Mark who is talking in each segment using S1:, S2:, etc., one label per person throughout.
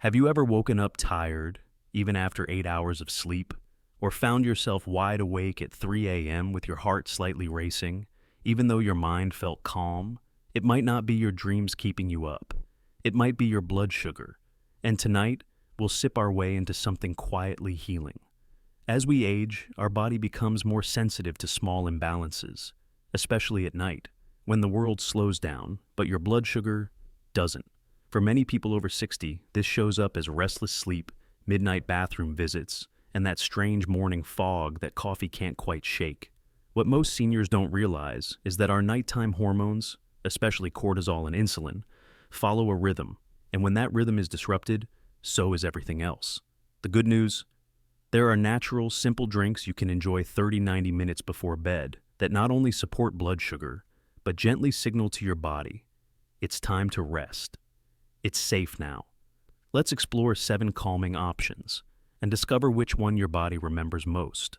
S1: Have you ever woken up tired, even after 8 hours of sleep, or found yourself wide awake at 3 a.m. with your heart slightly racing, even though your mind felt calm? It might not be your dreams keeping you up. It might be your blood sugar. And tonight, we'll sip our way into something quietly healing. As we age, our body becomes more sensitive to small imbalances, especially at night, when the world slows down, but your blood sugar doesn't. For many people over 60, this shows up as restless sleep, midnight bathroom visits, and that strange morning fog that coffee can't quite shake. What most seniors don't realize is that our nighttime hormones, especially cortisol and insulin, follow a rhythm, and when that rhythm is disrupted, so is everything else. The good news? There are natural, simple drinks you can enjoy 30-90 minutes before bed that not only support blood sugar, but gently signal to your body, it's time to rest. It's safe now. Let's explore 7 calming options and discover which one your body remembers most.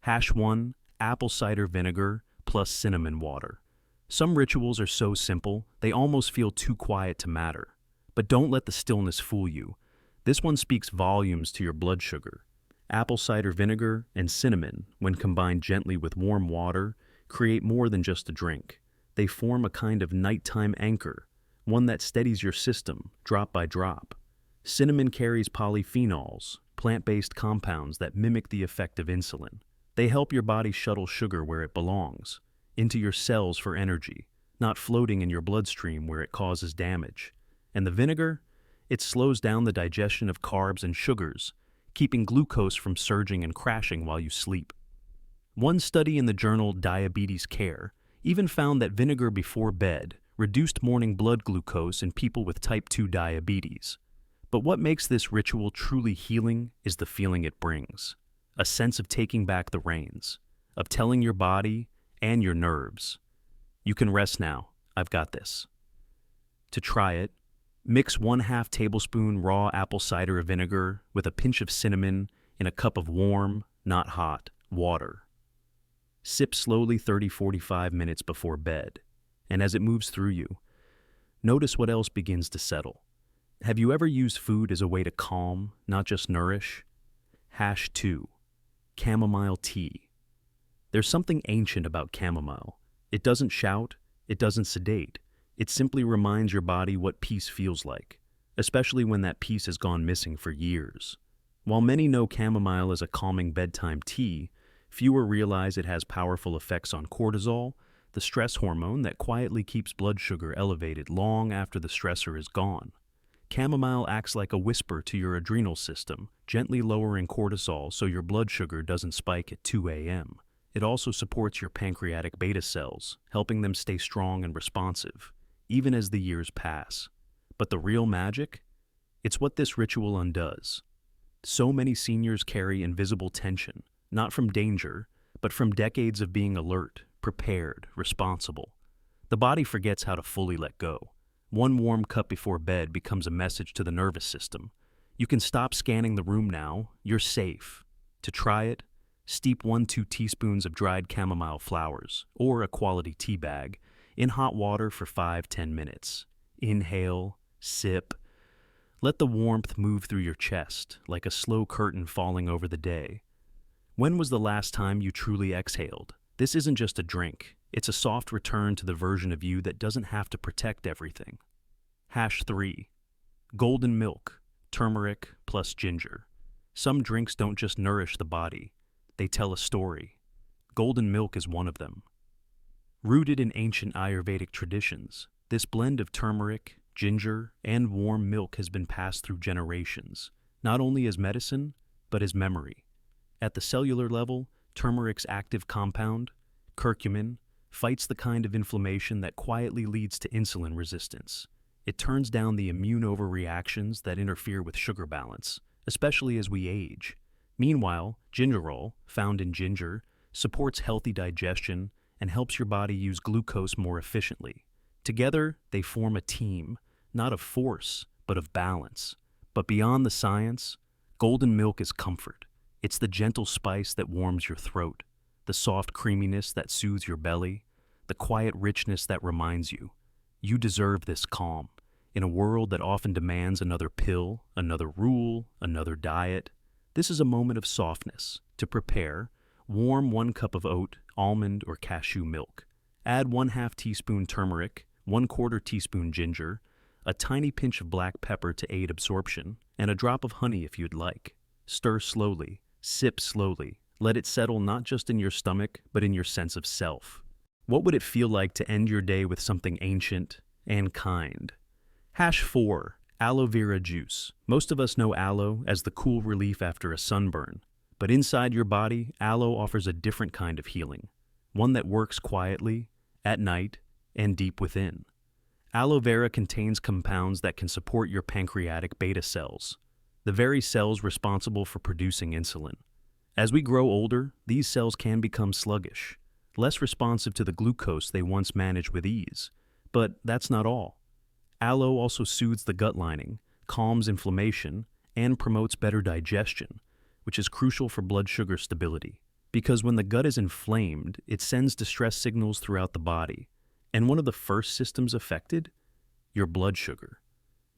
S1: Hash 1, apple cider vinegar plus cinnamon water. Some rituals are so simple, they almost feel too quiet to matter. But don't let the stillness fool you. This one speaks volumes to your blood sugar. Apple cider vinegar and cinnamon, when combined gently with warm water, create more than just a drink. They form a kind of nighttime anchor, one that steadies your system, drop by drop. Cinnamon carries polyphenols, plant-based compounds that mimic the effect of insulin. They help your body shuttle sugar where it belongs, into your cells for energy, not floating in your bloodstream where it causes damage. And the vinegar? It slows down the digestion of carbs and sugars, keeping glucose from surging and crashing while you sleep. One study in the journal Diabetes Care even found that vinegar before bed reduced morning blood glucose in people with type 2 diabetes. But what makes this ritual truly healing is the feeling it brings. A sense of taking back the reins, of telling your body and your nerves, you can rest now, I've got this. To try it, mix 1/2 tablespoon raw apple cider vinegar with a pinch of cinnamon in a cup of warm, not hot, water. Sip slowly 30-45 minutes before bed, and as it moves through you, notice what else begins to settle. Have you ever used food as a way to calm, not just nourish? Hash 2, chamomile tea. There's something ancient about chamomile. It doesn't shout, it doesn't sedate. It simply reminds your body what peace feels like, especially when that peace has gone missing for years. While many know chamomile as a calming bedtime tea, fewer realize it has powerful effects on cortisol, the stress hormone that quietly keeps blood sugar elevated long after the stressor is gone. Chamomile acts like a whisper to your adrenal system, gently lowering cortisol so your blood sugar doesn't spike at 2 a.m. It also supports your pancreatic beta cells, helping them stay strong and responsive, even as the years pass. But the real magic? It's what this ritual undoes. So many seniors carry invisible tension, not from danger, but from decades of being alert, prepared, responsible. The body forgets how to fully let go. One warm cup before bed becomes a message to the nervous system. You can stop scanning the room now, you're safe. To try it, steep 1-2 teaspoons of dried chamomile flowers, or a quality tea bag, in hot water for 5-10 minutes. Inhale, sip. Let the warmth move through your chest, like a slow curtain falling over the day. When was the last time you truly exhaled? This isn't just a drink. It's a soft return to the version of you that doesn't have to protect everything. Hash 3. Golden milk, turmeric plus ginger. Some drinks don't just nourish the body. They tell a story. Golden milk is one of them. Rooted in ancient Ayurvedic traditions, this blend of turmeric, ginger, and warm milk has been passed through generations, not only as medicine, but as memory. At the cellular level, turmeric's active compound, curcumin, fights the kind of inflammation that quietly leads to insulin resistance. It turns down the immune overreactions that interfere with sugar balance, especially as we age. Meanwhile, gingerol, found in ginger, supports healthy digestion and helps your body use glucose more efficiently. Together, they form a team, not of force, but of balance. But beyond the science, golden milk is comfort. It's the gentle spice that warms your throat, the soft creaminess that soothes your belly, the quiet richness that reminds you, you deserve this calm. In a world that often demands another pill, another rule, another diet, this is a moment of softness. To prepare, warm 1 cup of oat, almond, or cashew milk. Add 1/2 teaspoon turmeric, 1/4 teaspoon ginger, a tiny pinch of black pepper to aid absorption, and a drop of honey if you'd like. Stir slowly, sip slowly. Let it settle not just in your stomach, but in your sense of self. What would it feel like to end your day with something ancient and kind? Hash 4. Aloe vera juice. Most of us know aloe as the cool relief after a sunburn, but inside your body, aloe offers a different kind of healing, one that works quietly, at night, and deep within. Aloe vera contains compounds that can support your pancreatic beta cells, the very cells responsible for producing insulin. As we grow older, these cells can become sluggish, less responsive to the glucose they once managed with ease. But that's not all. Aloe also soothes the gut lining, calms inflammation, and promotes better digestion, which is crucial for blood sugar stability. Because when the gut is inflamed, it sends distress signals throughout the body. And one of the first systems affected? Your blood sugar.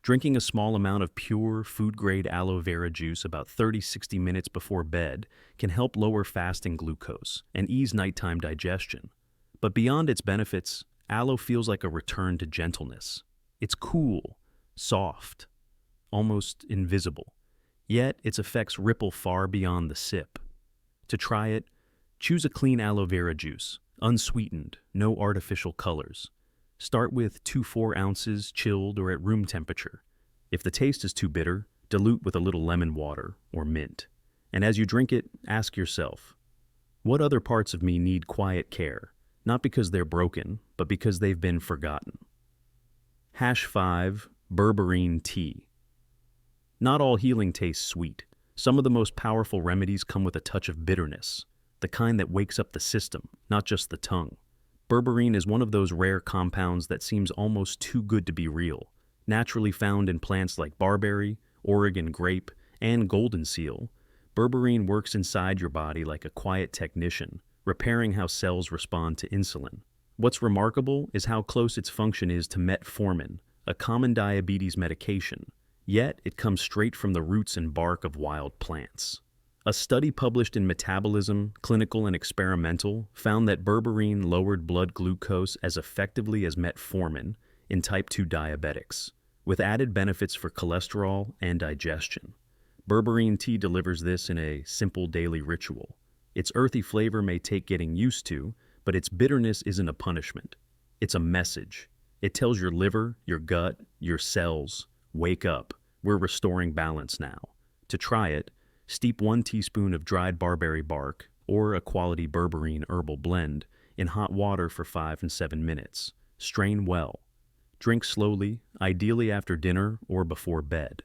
S1: Drinking a small amount of pure, food-grade aloe vera juice about 30-60 minutes before bed can help lower fasting glucose and ease nighttime digestion. But beyond its benefits, aloe feels like a return to gentleness. It's cool, soft, almost invisible. Yet its effects ripple far beyond the sip. To try it, choose a clean aloe vera juice, unsweetened, no artificial colors. Start with 2-4 ounces chilled or at room temperature. If the taste is too bitter, dilute with a little lemon water or mint. And as you drink it, ask yourself, what other parts of me need quiet care? Not because they're broken, but because they've been forgotten. Hash 5. Berberine Tea. Not all healing tastes sweet. Some of the most powerful remedies come with a touch of bitterness, the kind that wakes up the system, not just the tongue. Berberine is one of those rare compounds that seems almost too good to be real, naturally found in plants like barberry, Oregon grape, and golden seal. Berberine works inside your body like a quiet technician, repairing how cells respond to insulin. What's remarkable is how close its function is to Metformin, a common diabetes medication, yet it comes straight from the roots and bark of wild plants. A study published in Metabolism, Clinical and Experimental, found that berberine lowered blood glucose as effectively as Metformin in type 2 diabetics, with added benefits for cholesterol and digestion. Berberine tea delivers this in a simple daily ritual. Its earthy flavor may take getting used to, but its bitterness isn't a punishment. It's a message. It tells your liver, your gut, your cells, wake up, we're restoring balance now. To try it, steep 1 teaspoon of dried barberry bark, or a quality berberine herbal blend, in hot water for 5 and 7 minutes. Strain well. Drink slowly, ideally after dinner or before bed.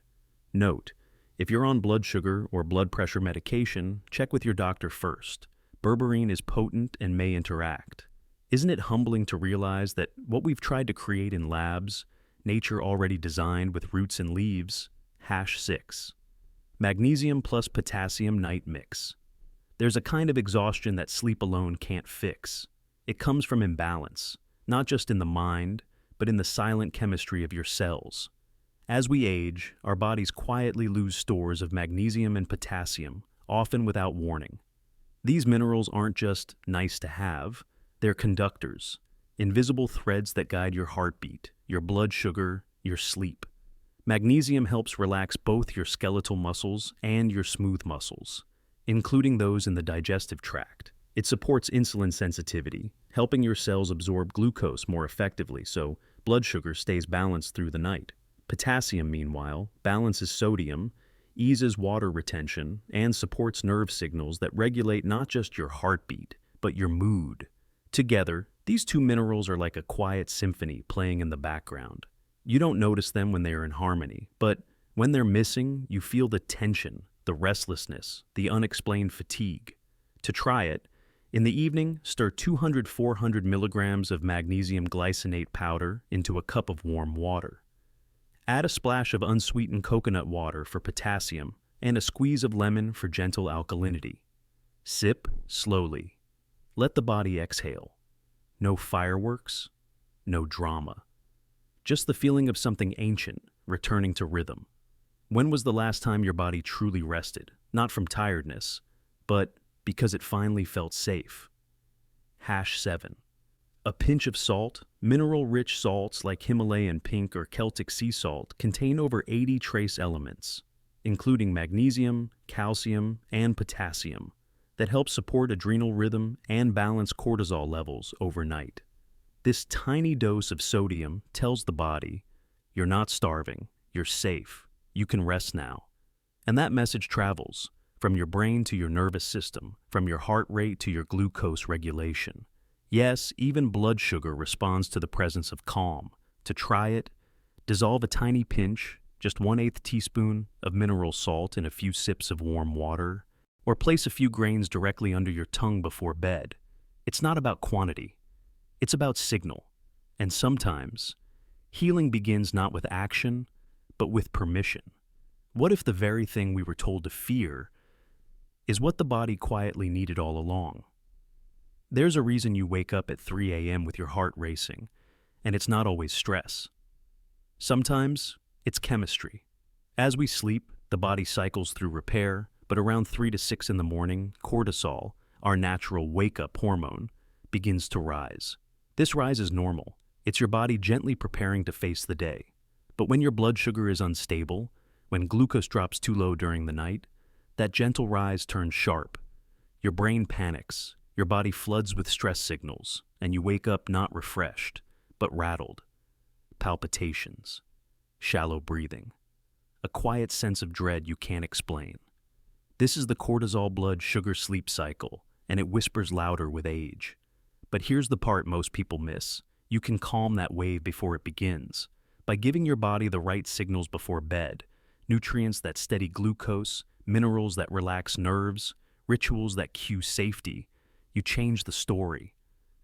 S1: Note, if you're on blood sugar or blood pressure medication, check with your doctor first. Berberine is potent and may interact. Isn't it humbling to realize that what we've tried to create in labs, nature already designed with roots and leaves? Hash 6. Magnesium plus potassium night mix. There's a kind of exhaustion that sleep alone can't fix. It comes from imbalance, not just in the mind, but in the silent chemistry of your cells. As we age, our bodies quietly lose stores of magnesium and potassium, often without warning. These minerals aren't just nice to have, they're conductors, invisible threads that guide your heartbeat, your blood sugar, your sleep. Magnesium helps relax both your skeletal muscles and your smooth muscles, including those in the digestive tract. It supports insulin sensitivity, helping your cells absorb glucose more effectively so blood sugar stays balanced through the night. Potassium, meanwhile, balances sodium, eases water retention, and supports nerve signals that regulate not just your heartbeat, but your mood. Together, these two minerals are like a quiet symphony playing in the background. You don't notice them when they are in harmony, but when they're missing, you feel the tension, the restlessness, the unexplained fatigue. To try it, in the evening, stir 200-400 milligrams of magnesium glycinate powder into a cup of warm water. Add a splash of unsweetened coconut water for potassium and a squeeze of lemon for gentle alkalinity. Sip slowly. Let the body exhale. No fireworks, no drama. Just the feeling of something ancient returning to rhythm. When was the last time your body truly rested? Not from tiredness, but because it finally felt safe. #7. A pinch of salt. Mineral-rich salts like Himalayan pink or Celtic sea salt contain over 80 trace elements, including magnesium, calcium, and potassium, that help support adrenal rhythm and balance cortisol levels overnight. This tiny dose of sodium tells the body, you're not starving, you're safe, you can rest now. And that message travels from your brain to your nervous system, from your heart rate to your glucose regulation. Yes, even blood sugar responds to the presence of calm. To try it, dissolve a tiny pinch, just 1/8 teaspoon of mineral salt in a few sips of warm water, or place a few grains directly under your tongue before bed. It's not about quantity, it's about signal. And sometimes, healing begins not with action, but with permission. What if the very thing we were told to fear is what the body quietly needed all along? There's a reason you wake up at 3 a.m. with your heart racing, and it's not always stress. Sometimes, it's chemistry. As we sleep, the body cycles through repair, but around 3 to 6 in the morning, cortisol, our natural wake-up hormone, begins to rise. This rise is normal. It's your body gently preparing to face the day. But when your blood sugar is unstable, when glucose drops too low during the night, that gentle rise turns sharp. Your brain panics, your body floods with stress signals, and you wake up not refreshed, but rattled. Palpitations, shallow breathing, a quiet sense of dread you can't explain. This is the cortisol blood sugar sleep cycle, and it whispers louder with age. But here's the part most people miss. You can calm that wave before it begins. By giving your body the right signals before bed, nutrients that steady glucose, minerals that relax nerves, rituals that cue safety, you change the story.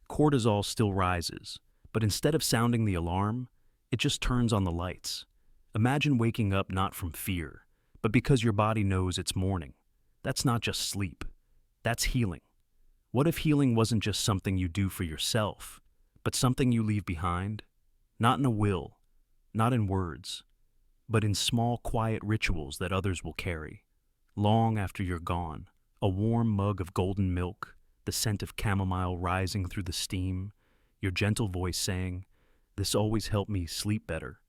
S1: Cortisol still rises, but instead of sounding the alarm, it just turns on the lights. Imagine waking up not from fear, but because your body knows it's morning. That's not just sleep. That's healing. What if healing wasn't just something you do for yourself, but something you leave behind? Not in a will, not in words, but in small, quiet rituals that others will carry. Long after you're gone, a warm mug of golden milk, the scent of chamomile rising through the steam, your gentle voice saying, "This always helped me sleep better."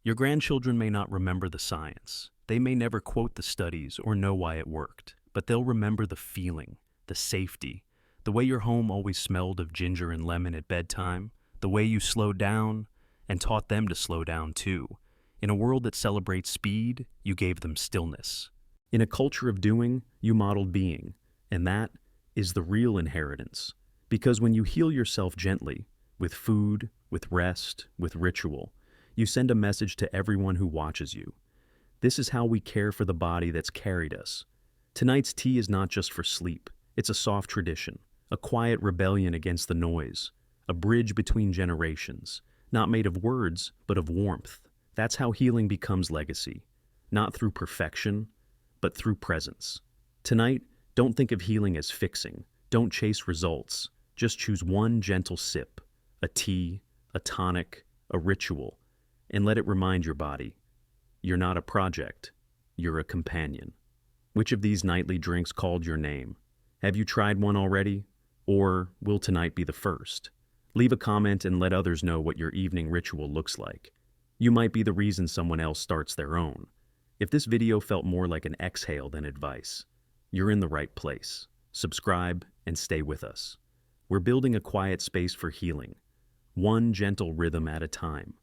S1: Your grandchildren may not remember the science. They may never quote the studies or know why it worked, but they'll remember the feeling, the safety, the way your home always smelled of ginger and lemon at bedtime, the way you slowed down and taught them to slow down too. In a world that celebrates speed, you gave them stillness. In a culture of doing, you modeled being, and that is the real inheritance. Because when you heal yourself gently, with food, with rest, with ritual, you send a message to everyone who watches you. This is how we care for the body that's carried us. Tonight's tea is not just for sleep. It's a soft tradition, a quiet rebellion against the noise, a bridge between generations, not made of words, but of warmth. That's how healing becomes legacy, not through perfection, but through presence. Tonight, don't think of healing as fixing. Don't chase results. Just choose one gentle sip, a tea, a tonic, a ritual, and let it remind your body, you're not a project, you're a companion. Which of these nightly drinks called your name? Have you tried one already? Or will tonight be the first? Leave a comment and let others know what your evening ritual looks like. You might be the reason someone else starts their own. If this video felt more like an exhale than advice, you're in the right place. Subscribe and stay with us. We're building a quiet space for healing, one gentle rhythm at a time.